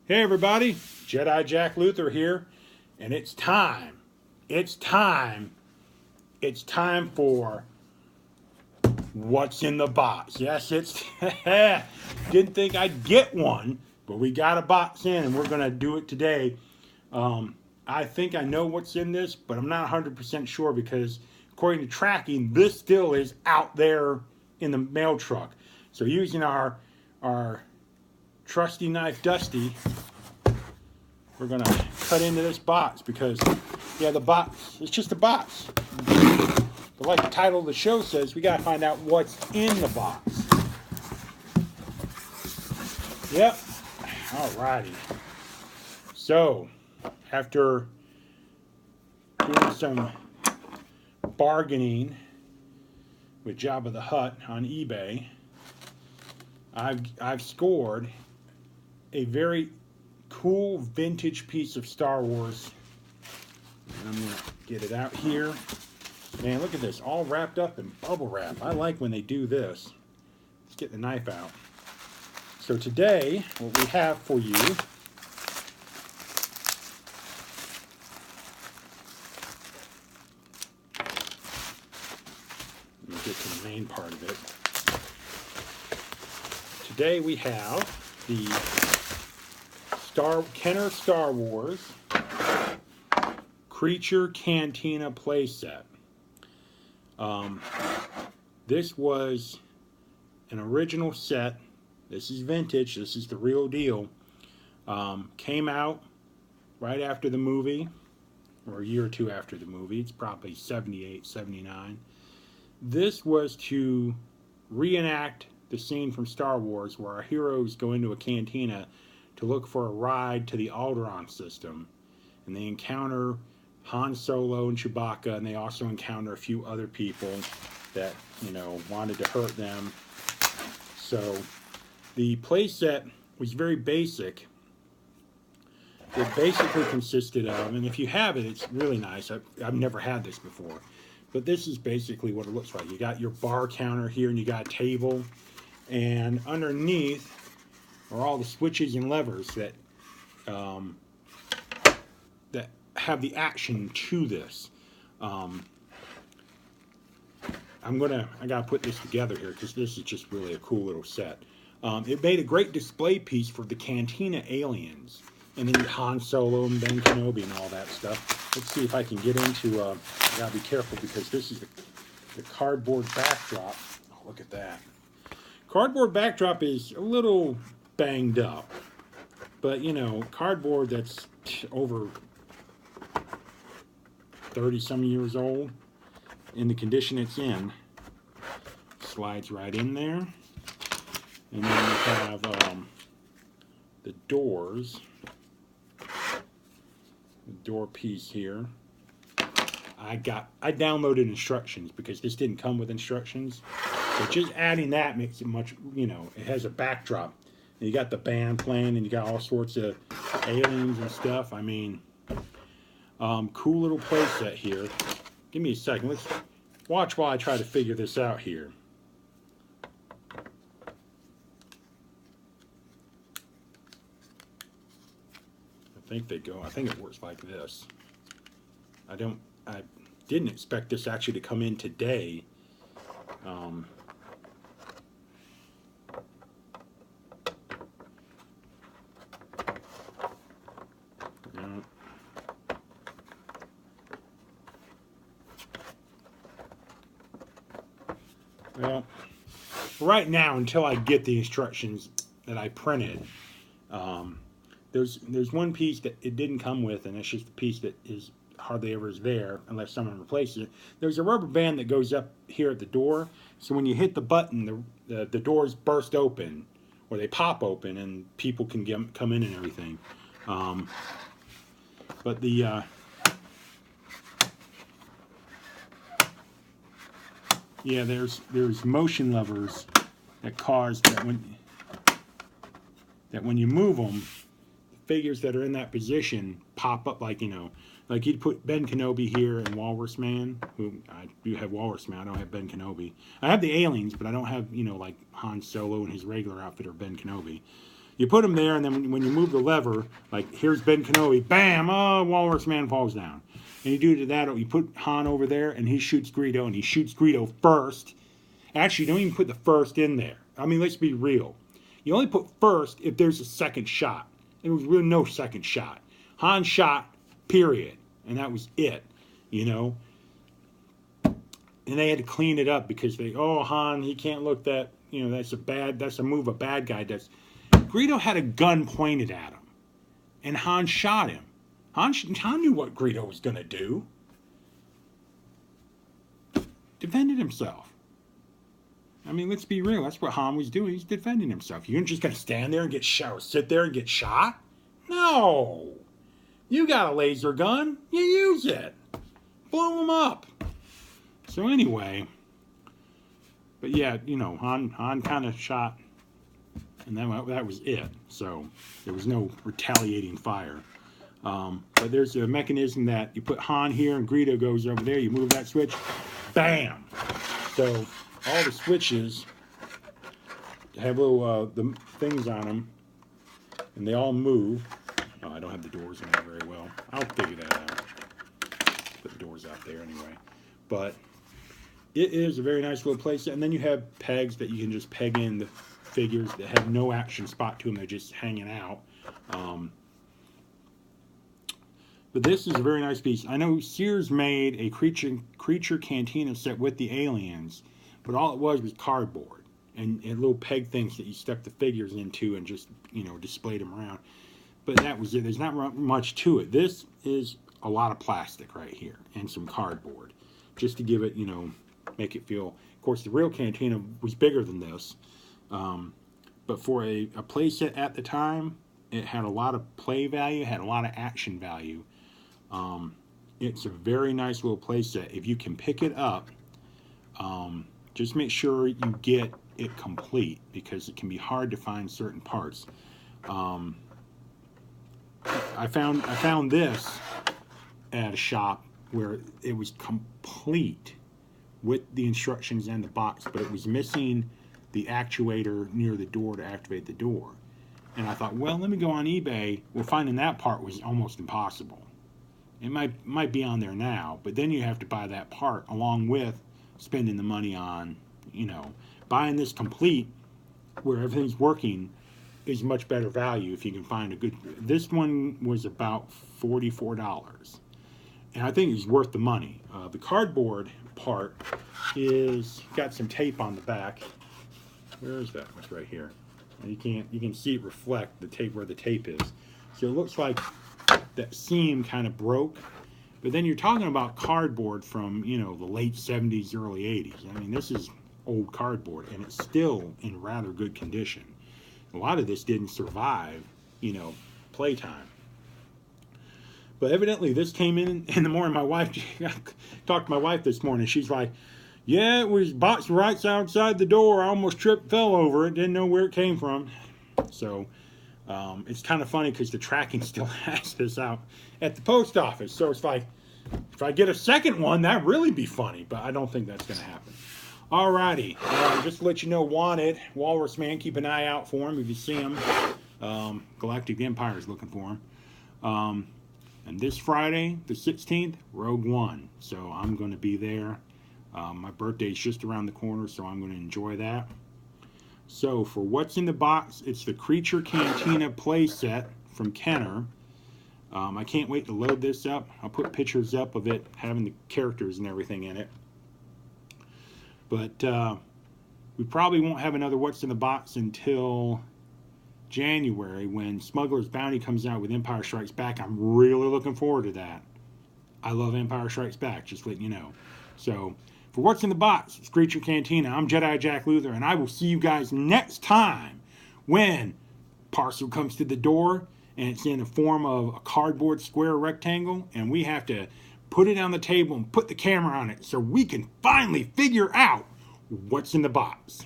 Hey everybody, Jedi Jack Luther here, and it's time for what's in the box. Yes, it's didn't think I'd get one, but we got a box in and we're gonna do it today. I think I know what's in this, but I'm not 100% sure because according to tracking, this still is out there in the mail truck. So using our trusty knife Dusty, we're gonna cut into this box because, yeah, the box, it's just a box. But like the title of the show says, we gotta find out what's in the box. Yep, alrighty. So, after doing some bargaining with Jabba the Hutt on eBay, I've scored a very cool vintage piece of Star Wars. And I'm gonna get it out here. Man, look at this, all wrapped up in bubble wrap. I like when they do this. Let's get the knife out. So today, what we have for you let me get to the main part of it. Today we have the Kenner Star Wars Creature Cantina playset. This was an original set. This is vintage. This is the real deal. Came out right after the movie, or a year or two after the movie. It's probably 78, 79. This was to reenact the scene from Star Wars where our heroes go into a cantina to look for a ride to the Alderaan system, and they encounter Han Solo and Chewbacca, and they also encounter a few other people that, you know, wanted to hurt them. So the playset was very basic. It basically consisted of, and if you have it, it's really nice. I've never had this before, but this is basically what it looks like. You got your bar counter here, and you got a table, and underneath are all the switches and levers that that have the action to this. I gotta put this together here because this is just really a cool little set. It made a great display piece for the Cantina aliens, and then Han Solo and Ben Kenobi and all that stuff. Let's see if I can get into. I gotta be careful because this is the cardboard backdrop. Oh, look at that. Cardboard backdrop is a little banged up, but you know, cardboard that's over 30 some years old in the condition it's in slides right in there. And then you have the doors, the door piece here. I downloaded instructions because this didn't come with instructions, so just adding that makes it much, you know, it has a backdrop. And you got the band playing, and you got all sorts of aliens and stuff. I mean, cool little play set here. Give me a second. Let's watch while I try to figure this out here. I think it works like this. I didn't expect this actually to come in today. Well, right now, until I get the instructions that I printed, there's one piece that it didn't come with, and it's just a piece that is hardly ever is there unless someone replaces it. There's a rubber band that goes up here at the door, so when you hit the button, the doors burst open, or they pop open, and people can come in and everything. But the yeah, there's motion levers that cause that when you move them, figures that are in that position pop up, like, you know, like you'd put Ben Kenobi here and Walrus Man, who I do have Walrus Man, I don't have Ben Kenobi. I have the aliens, but I don't have, you know, like Han Solo and his regular outfit or Ben Kenobi. You put him there, and then when you move the lever, like here's Ben Kenobi, bam, oh, Walrus Man falls down. And you do to that, you put Han over there, and he shoots Greedo, and he shoots Greedo first. Actually, don't even put the first in there. I mean, let's be real. You only put first if there's a second shot. There was really no second shot. Han shot, period. And that was it, you know. And they had to clean it up because Han, he can't look that, you know, that's a move a bad guy does. Greedo had a gun pointed at him. And Han shot him. Han knew what Greedo was going to do. Defended himself. I mean, let's be real. That's what Han was doing. He's defending himself. You're just going to stand there and get shot, sit there and get shot? No. You got a laser gun. You use it. Blow him up. So anyway, but yeah, you know, Han kind of shot, and that was it. So there was no retaliating fire. But there's a mechanism that you put Han here and Greedo goes over there. You move that switch, bam. So all the switches have little the things on them, and they all move. Oh, I don't have the doors in there very well. I'll figure that out. Put the doors out there anyway. But it is a very nice little place. And then you have pegs that you can just peg in the figures that have no action spot to them. They're just hanging out. But this is a very nice piece. I know Sears made a creature cantina set with the aliens, but all it was cardboard and little peg things that you stuck the figures into and just, you know, displayed them around. But that was it. There's not much to it. This is a lot of plastic right here and some cardboard just to give it, you know, make it feel. Of course, the real cantina was bigger than this. But for a play set at the time, it had a lot of play value, had a lot of action value. It's a very nice little play set. If you can pick it up, just make sure you get it complete because it can be hard to find certain parts. I found this at a shop where it was complete with the instructions and the box, but it was missing the actuator near the door to activate the door. And I thought, well, let me go on eBay. Well, finding that part was almost impossible. It might be on there now, but then you have to buy that part along with spending the money on, you know, buying this complete where everything's working is much better value if you can find a good. This one was about $44, and I think it's worth the money. The cardboard part is got some tape on the back. Where is that? It's right here. And you can see it reflect the tape where the tape is. So it looks like that seam kind of broke, but then you're talking about cardboard from, you know, the late 70s, early 80s. I mean, this is old cardboard, and it's still in rather good condition. A lot of this didn't survive, you know, playtime. But evidently this came in the morning. My wife, I talked to my wife this morning. She's like, yeah, it was boxed right outside the door. I almost fell over it. Didn't know where it came from. So it's kind of funny because the tracking still has this out at the post office. So it's like, if I get a second one, that'd really be funny. But I don't think that's going to happen. Alrighty, just to let you know, Wanted, Walrus Man, keep an eye out for him if you see him. Galactic Empire is looking for him. And this Friday, the 16th, Rogue One. So I'm going to be there. My birthday's just around the corner, so I'm going to enjoy that. So for what's in the box, it's the Creature Cantina play set from Kenner. I can't wait to load this up. I'll put pictures up of it, having the characters and everything in it. But we probably won't have another What's in the Box until January when Smuggler's Bounty comes out with Empire Strikes Back. I'm really looking forward to that. I love Empire Strikes Back, just letting you know. So, for What's in the Box, it's Creature Cantina. I'm Jedi Jack Luther, and I will see you guys next time when parcel comes to the door and it's in the form of a cardboard square rectangle, and we have to put it on the table and put the camera on it so we can finally figure out what's in the box.